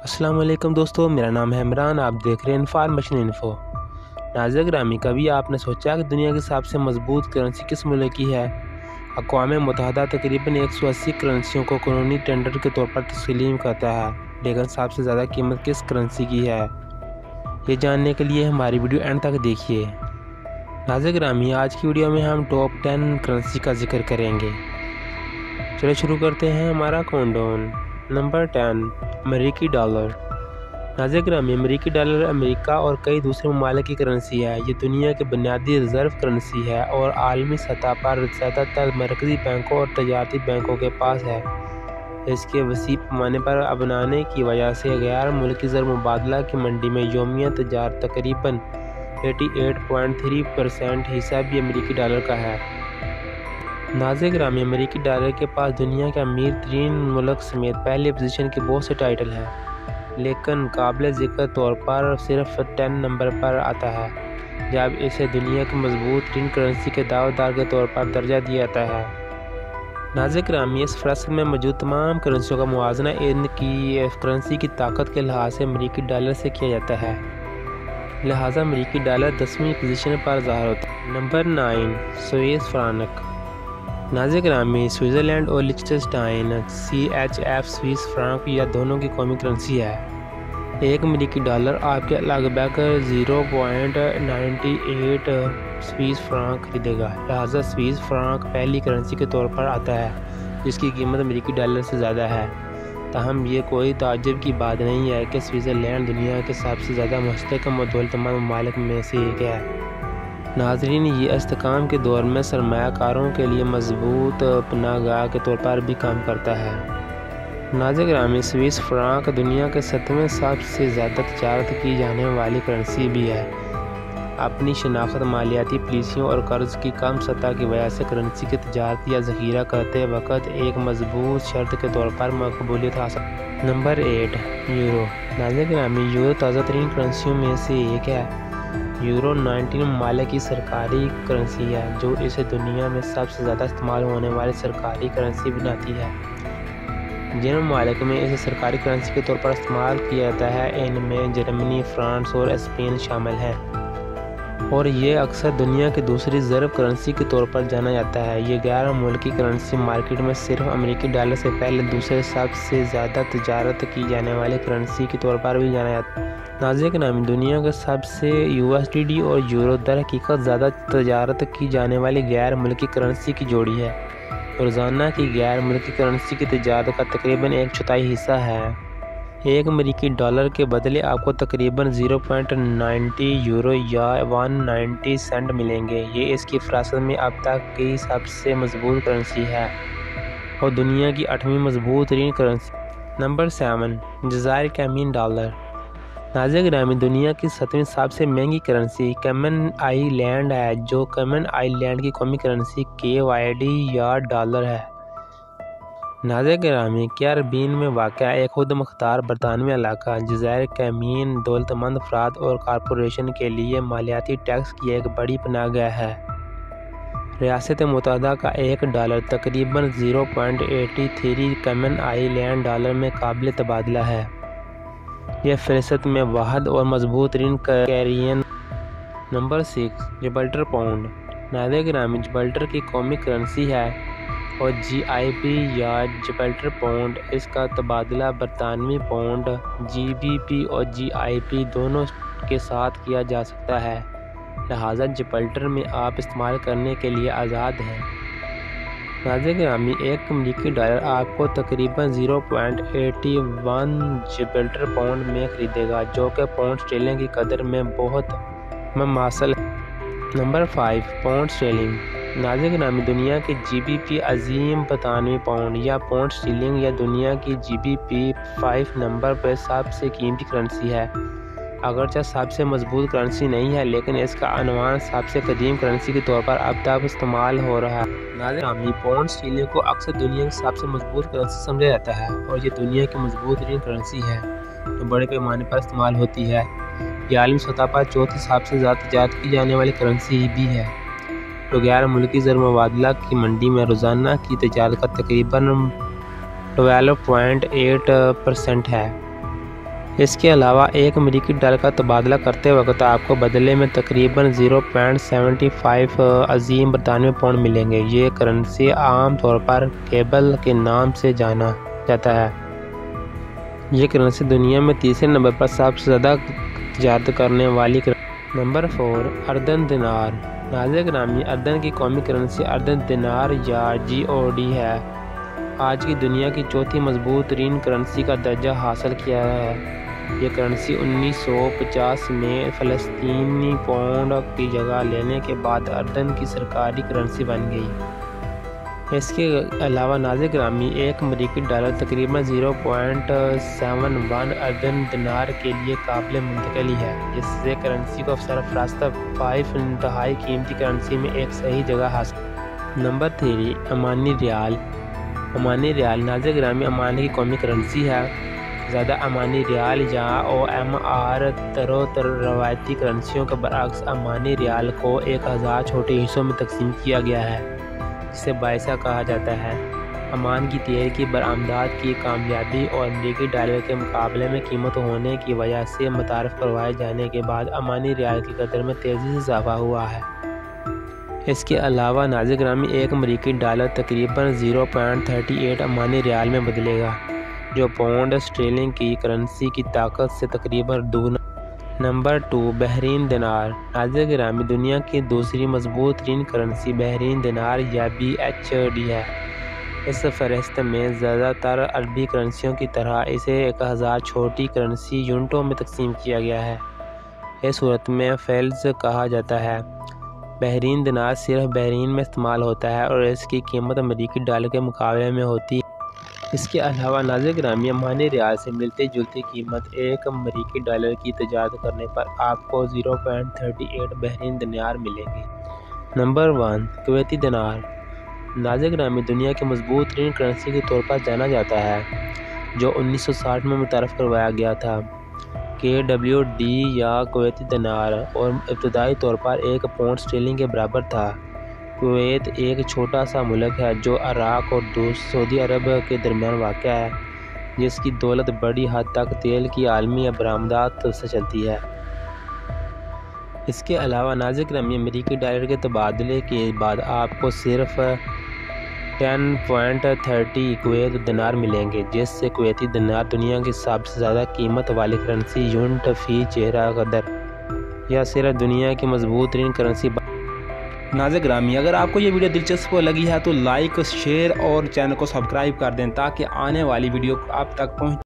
السلام علیکم دوستو، میرا نام ہے عمران۔ آپ دیکھ رہے ہیں انفارمیشن انفو۔ ناظرین گرامی، کبھی آپ نے سوچا کہ دنیا کی سب سے مضبوط کرنسی کس ملک کی ہے؟ اقوام متحدہ تقریباً 180 کرنسیوں کو قانونی ٹینڈر کے طور پر تسلیم کرتا ہے، لیکن سب سے زیادہ قیمت کس کرنسی کی ہے؟ یہ جاننے کے لیے ہماری ویڈیو اینڈ تک دیکھیے۔ ناظرین گرامی، آج کی ویڈیو میں ہم ٹاپ 10 کرنسی کا ذکر کریں گے۔ چلو شروع کرتے ہیں ہمارا کاؤنٹ ڈاؤن۔ نمبر 10، امریکی ڈالر۔ ناظرین گرامی، امریکی ڈالر امریکہ اور کئی دوسرے ممالک کی کرنسی ہے۔ یہ دنیا کی بنیادی ریزرو کرنسی ہے اور عالمی سطح پر زیادہ تر مرکزی بینکوں اور تجارتی بینکوں کے پاس ہے۔ اس کے وسیع پیمانے پر بنانے کی وجہ سے غیر ملکی زر مبادلہ کی منڈی میں یومیہ تجارت تقریباً 88.3% حصہ بھی امریکی ڈالر کا ہے۔ ناظرین گرامی، امریکی ڈالر کے پاس دنیا کے امیر ترین ملک سمیت پہلی پوزیشن کے بہت سے ٹائٹل ہیں، لیکن قابل ذکر طور پر صرف 10 نمبر پر آتا ہے، جب اسے دنیا کی مضبوط ترین کرنسی کے دعویٰ دار کے طور پر درجہ دیا جاتا ہے۔ ناظرین گرامی، اس فہرست میں موجود تمام کرنسیوں کا موازنہ ان کی کرنسی کی طاقت کے لحاظ سے امریکی ڈالر سے کیا جاتا ہے، لہٰذا امریکی ڈالر 10ویں پوزیشن پر ظاہر ہوتا ہے۔ Number 9، Swiss Franck. ناظرین گرامی، سوئٹزرلینڈ اور لچٹنسٹائن CHF سوئس فرانک یا دونوں کی قومی کرنسی ہے۔ ایک امریکی ڈالر آپ کے لگ بھگ 0.98 سوئس فرانک خریدے گا، لہٰذا سوئس فرانک پہلی کرنسی کے طور پر آتا ہے جس کی قیمت امریکی ڈالر سے زیادہ ہے۔ تاہم یہ کوئی تعجب کی بات نہیں ہے کہ سوئٹزرلینڈ دنیا کے سب سے زیادہ مستحکم اور دولت مند ممالک میں سے ایک ہے۔ ناظرین، یہ استحکام کے دور میں سرمایہ کاروں کے لیے مضبوط پناہ گاہ کے طور پر بھی کام کرتا ہے۔ ناظرین گرامی، سوئس فرانک دنیا کے 7ویں سب سے زیادہ تجارت کی جانے والی کرنسی بھی ہے۔ اپنی شناخت، مالیاتی پالیسیوں اور قرض کی کم سطح کی وجہ سے کرنسی کی تجارت یا ذخیرہ کرتے وقت ایک مضبوط شرط کے طور پر مقبولیت حاصل۔ Number 8، euro. ناظرین گرامی، یورو تازہ ترین کرنسیوں میں سے ایک ہے۔ یورو 19 ممالک کی سرکاری کرنسی ہے، جو اسے دنیا میں سب سے زیادہ استعمال ہونے والی سرکاری کرنسی بناتی ہے۔ جن ممالک میں اسے سرکاری کرنسی کے طور پر استعمال کیا جاتا ہے، ان میں جرمنی، فرانس اور اسپین شامل ہیں، اور یہ اکثر دنیا کی دوسری ریزرو کرنسی کے طور پر جانا جاتا ہے۔ یہ غیر ملکی کرنسی مارکیٹ میں صرف امریکی ڈالر سے پہلے دوسرے سب سے زیادہ تجارت کی جانے والی کرنسی کے طور پر بھی جانا جاتا ہے۔ ناظرین گرامی، دنیا کے سب سے USD اور یورو در حقیقت زیادہ تجارت کی جانے والی غیر ملکی کرنسی کی جوڑی ہے۔ روزانہ کی غیر ملکی کرنسی کی تجارت کا تقریباً 1/4 حصہ ہے۔ ایک امریکی ڈالر کے بدلے آپ کو تقریباً 0.90 یورو یا 190 سنٹ ملیں گے۔ یہ اس کی فہرست میں اب تک کی سب سے مضبوط کرنسی ہے اور دنیا کی 8ویں مضبوط ترین کرنسی۔ نمبر 7، جزائر کیمین ڈالر۔ ناظرین گرامی، دنیا کی 7ویں سب سے مہنگی کرنسی کیمن آئی لینڈ ہے، جو کیمن آئی لینڈ کی قومی کرنسی KYD یا ڈالر ہے۔ ناظرین گرامی، کیریبین میں واقع ایک خود مختار برطانوی علاقہ، جزائر کیمین دولت مند افراد اور کارپوریشن کے لیے مالیاتی ٹیکس کی ایک بڑی پناہ گاہ ہے۔ ریاست متحدہ کا ایک ڈالر تقریباً 0.83 کیمن آئی لینڈ ڈالر میں قابل تبادلہ ہے۔ یہ فہرست میں واحد اور مضبوط ترین کیریبین۔ Number 6، Gibraltar pound. ناظرین گرامی، جبرالٹر کی قومی کرنسی ہے اور GIP یا جبرالٹر پاؤنڈ، اس کا تبادلہ برطانوی پاؤنڈ GBP اور GIP دونوں کے ساتھ کیا جا سکتا ہے، لہٰذا جبرالٹر میں آپ استعمال کرنے کے لیے آزاد ہیں۔ ناظرین گرامی، ایک امریکی ڈالر آپ کو تقریباً 0.81 جبرالٹر پاؤنڈ میں خریدے گا، جو کہ پاؤنڈ اسٹرلنگ کی قدر میں بہت مماثل ہے۔ Number 5، pound Stirling. ناظرین گرامی، دنیا کی GBP عظیم برطانوی پاؤنڈ یا پاؤنڈ اسٹرلنگ یا دنیا کی GBP 5 نمبر پر سب سے قیمتی کرنسی ہے۔ اگرچہ سب سے مضبوط کرنسی نہیں ہے، لیکن اس کا عنوان سب سے قدیم کرنسی کے طور پر اب تک استعمال ہو رہا ہے۔ ناظرین گرامی، پاؤنڈ اسٹرلنگ کو اکثر دنیا کی سب سے مضبوط کرنسی سمجھا جاتا ہے اور یہ دنیا کی مضبوط ترین کرنسی ہے جو بڑے پیمانے پر استعمال ہوتی ہے۔ یہ عالمی سطح پر چوتھی سب سے زیادہ تجارت کی جانے والی کرنسی بھی ہے، جو غیر ملکی زر مبادلہ کی منڈی میں روزانہ کی تجارت کا تقریباً 12.8% ہے۔ اس کے علاوہ ایک امریکی ڈالر کا تبادلہ کرتے وقت آپ کو بدلے میں تقریباً 0.75 عظیم برطانوی پاؤنڈ ملیں گے۔ یہ کرنسی عام طور پر کیبل کے نام سے جانا جاتا ہے۔ یہ کرنسی دنیا میں تیسرے نمبر پر سب سے زیادہ تجارت کرنے والی کرنسی۔ نمبر 4، اردن دینار۔ ناظرین گرامی، اردن کی قومی کرنسی اردن دینار یا GOD ہے۔ آج کی دنیا کی چوتھی مضبوط ترین کرنسی کا درجہ حاصل کیا ہے۔ یہ کرنسی 1950 میں فلسطینی پاؤنڈ کی جگہ لینے کے بعد اردن کی سرکاری کرنسی بن گئی۔ اس کے علاوہ ناظرین گرامی، ایک امریکی ڈالر تقریباً 0.71 اردن دینار کے لیے قابل منتقلی ہے، جس سے کرنسی کو سرفراست 5 انتہائی قیمتی کرنسی میں ایک صحیح جگہ حاصل۔ نمبر 3، عمانی ریال۔ عمانی ریال ناظرین گرامی، عمان کی قومی کرنسی ہے۔ زیادہ عمانی ریال یا OMR روایتی کرنسیوں کے برعکس عمانی ریال کو 1000 چھوٹے حصوں میں تقسیم کیا گیا ہے، جسے بائسہ کہا جاتا ہے۔ عمان کی تیل کی برآمدات کی کامیابی اور امریکی ڈالر کے مقابلے میں قیمت ہونے کی وجہ سے متعارف کروائے جانے کے بعد عمانی ریال کی قدر میں تیزی سے اضافہ ہوا ہے۔ اس کے علاوہ ناظرین گرامی، ایک امریکی ڈالر تقریباً 0.38 عمانی ریال میں بدلے گا، جو پاؤنڈ اسٹرلنگ کی کرنسی کی طاقت سے تقریباً دوگنا۔ نمبر 2، بحرین دینار۔ ناظرین گرامی، دنیا کی دوسری مضبوط ترین کرنسی بحرین دینار یا BHD ہے۔ اس فہرست میں زیادہ تر عربی کرنسیوں کی طرح اسے 1000 چھوٹی کرنسی یونٹوں میں تقسیم کیا گیا ہے۔ اس صورت میں فیلز کہا جاتا ہے۔ بحرین دینار صرف بحرین میں استعمال ہوتا ہے اور اس کی قیمت امریکی ڈالر کے مقابلے میں ہوتی ہے۔ اس کے علاوہ ناظرین گرامی، عمانی ریال سے ملتی جلتی قیمت ایک امریکی ڈالر کی تجارت کرنے پر آپ کو 0.38 بحرین دینار ملیں گے۔ نمبر 1، کویتی دینار۔ ناظرین گرامی، دنیا کی مضبوط ترین کرنسی کے طور پر جانا جاتا ہے، جو 1960 میں متعارف کروایا گیا تھا۔ KWD یا کویتی دینار اور ابتدائی طور پر 1 پاؤنڈ اسٹرلنگ کے برابر تھا۔ کویت ایک چھوٹا سا ملک ہے جو عراق اور سعودی عرب کے درمیان واقع ہے، جس کی دولت بڑی حد تک تیل کی عالمی برآمدات سے چلتی ہے۔ اس کے علاوہ ناظرین گرامی، امریکی ڈالر کے تبادلے کے بعد آپ کو صرف 10.30 کویت دینار ملیں گے، جس سے کویتی دینار دنیا کی سب سے زیادہ قیمت والی کرنسی یونٹ فی چہرہ قدر یا صرف دنیا کی مضبوط ترین کرنسی۔ ناظرین گرامی، اگر آپ کو یہ ویڈیو دلچسپ لگی ہے تو لائک، شیئر اور چینل کو سبسکرائب کر دیں تاکہ آنے والی ویڈیو آپ تک پہنچ